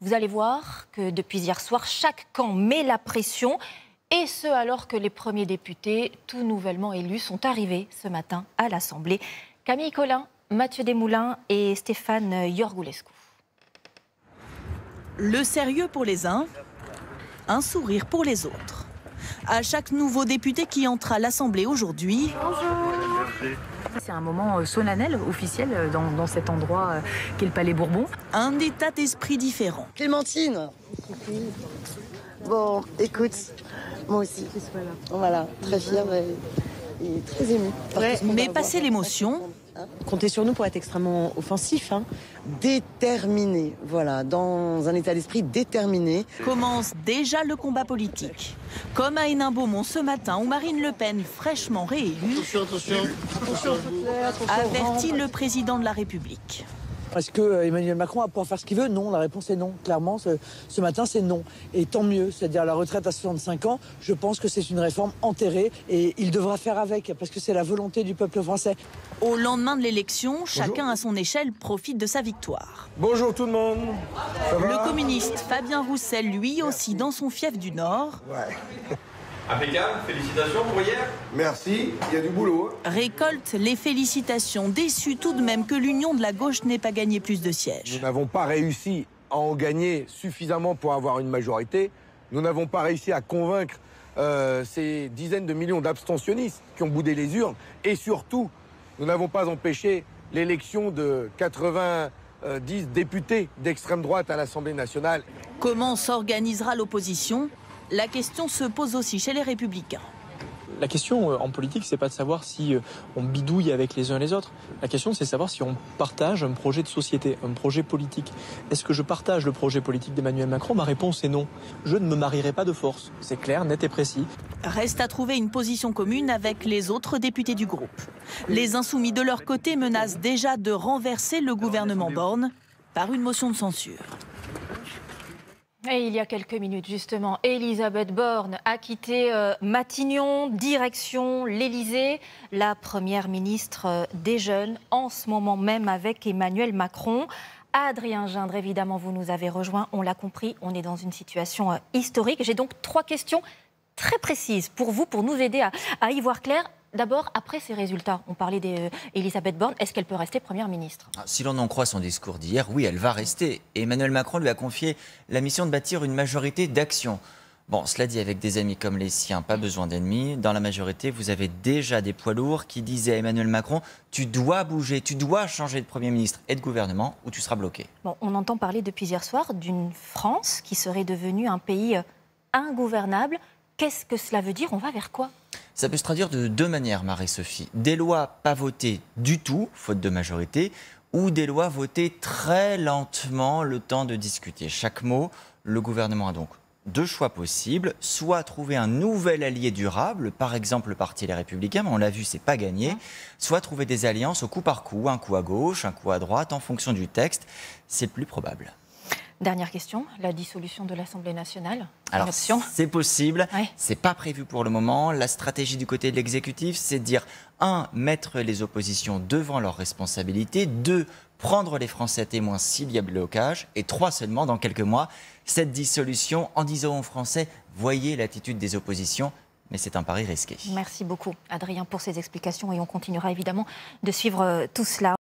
Vous allez voir que depuis hier soir, chaque camp met la pression. Et ce, alors que les premiers députés, tout nouvellement élus, sont arrivés ce matin à l'Assemblée. Camille Collin, Mathieu Desmoulins et Stéphane Iorgulescu. Le sérieux pour les uns, un sourire pour les autres. À chaque nouveau député qui entre à l'Assemblée aujourd'hui... C'est un moment solennel, officiel, dans cet endroit qu'est le Palais Bourbon. Un état d'esprit différent. Clémentine. Bon, écoute, moi aussi. Voilà, très fière et très émue. Ouais, mais passer l'émotion... Comptez sur nous pour être extrêmement offensif. Déterminé, voilà, dans un état d'esprit déterminé. Commence déjà le combat politique. Comme à Hénin-Beaumont ce matin où Marine Le Pen, fraîchement réélue, avertit le président de la République. Est-ce que Emmanuel Macron va pouvoir faire ce qu'il veut? Non, la réponse est non. Clairement, ce matin, c'est non. Et tant mieux, c'est-à-dire la retraite à 65 ans, je pense que c'est une réforme enterrée et il devra faire avec, parce que c'est la volonté du peuple français. Au lendemain de l'élection, chacun à son échelle profite de sa victoire. Bonjour tout le monde. Le communiste Fabien Roussel, lui aussi dans son fief du Nord. Ouais. Impeccable, félicitations pour hier. Merci, il y a du boulot. Récolte les félicitations, déçu tout de même que l'union de la gauche n'ait pas gagné plus de sièges. Nous n'avons pas réussi à en gagner suffisamment pour avoir une majorité. Nous n'avons pas réussi à convaincre ces dizaines de millions d'abstentionnistes qui ont boudé les urnes. Et surtout, nous n'avons pas empêché l'élection de 90 députés d'extrême droite à l'Assemblée nationale. Comment s'organisera l'opposition ? La question se pose aussi chez les Républicains. La question en politique, c'est pas de savoir si on bidouille avec les uns et les autres. La question, c'est de savoir si on partage un projet de société, un projet politique. Est-ce que je partage le projet politique d'Emmanuel Macron? Ma réponse est non. Je ne me marierai pas de force. C'est clair, net et précis. Reste à trouver une position commune avec les autres députés du groupe. Les Insoumis, de leur côté, menacent déjà de renverser le gouvernement Borne par une motion de censure. Et il y a quelques minutes, justement, Elisabeth Borne a quitté Matignon, direction l'Élysée. La première ministre déjeune en ce moment même avec Emmanuel Macron. Adrien Gindre, évidemment, vous nous avez rejoint. On l'a compris, on est dans une situation historique. J'ai donc 3 questions très précises pour vous, pour nous aider à y voir clair. D'abord, après ces résultats, on parlait d'Elisabeth Borne, est-ce qu'elle peut rester Première ministre? Si l'on en croit son discours d'hier, oui, elle va rester. Et Emmanuel Macron lui a confié la mission de bâtir une majorité d'action. Bon, cela dit, avec des amis comme les siens, pas besoin d'ennemis. Dans la majorité, vous avez déjà des poids lourds qui disaient à Emmanuel Macron « Tu dois bouger, tu dois changer de Premier ministre et de gouvernement ou tu seras bloqué ». Bon, on entend parler depuis hier soir d'une France qui serait devenue un pays ingouvernable. Qu'est-ce que cela veut dire? On va vers quoi? Ça peut se traduire de 2 manières, Marie-Sophie. Des lois pas votées du tout, faute de majorité, ou des lois votées très lentement, le temps de discuter chaque mot. Le gouvernement a donc 2 choix possibles. Soit trouver un nouvel allié durable, par exemple le Parti Les Républicains, mais on l'a vu, c'est pas gagné. Soit trouver des alliances au coup par coup, un coup à gauche, un coup à droite, en fonction du texte. C'est le plus probable. Dernière question, la dissolution de l'Assemblée nationale. Alors, c'est possible, ouais. C'est pas prévu pour le moment. La stratégie du côté de l'exécutif, c'est de dire 1. Mettre les oppositions devant leurs responsabilités, 2. Prendre les Français témoins s'il y a blocage, et 3. Seulement, dans quelques mois, cette dissolution en disant aux Français, voyez l'attitude des oppositions, mais c'est un pari risqué. Merci beaucoup, Adrien, pour ces explications, et on continuera évidemment de suivre tout cela.